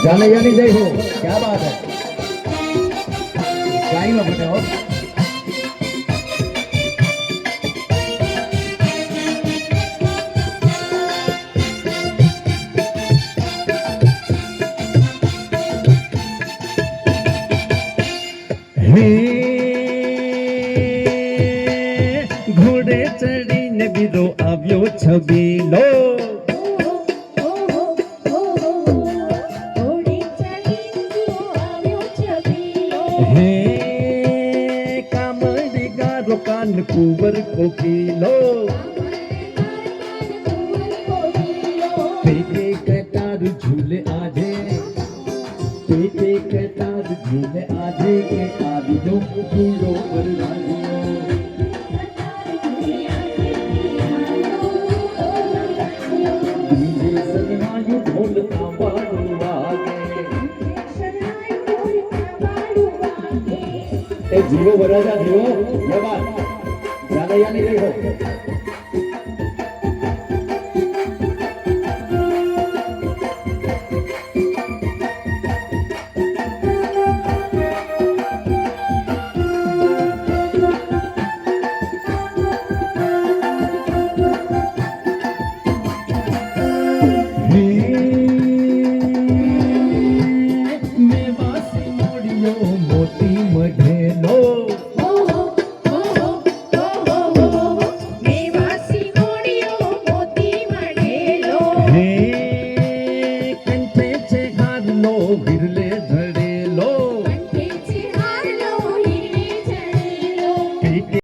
जानैया नहीं जय हो, क्या बात है। गाई में बने हो। घोड़े चढ़ीने बीरो આવ્યો છબીલો હે કામડી ગારો કાન કુંવર કોકીલો પેટે કટાર ઝૂલે આજે પેટે કટાર ઝૂલે આજે કે આવીનો ઝૂલો વરવાયો બીજે સગનાયું ઢોલ તાંબાડું વાગે એ જીવો વરાજા જીવો જવાન જાનૈયા ની રહી હો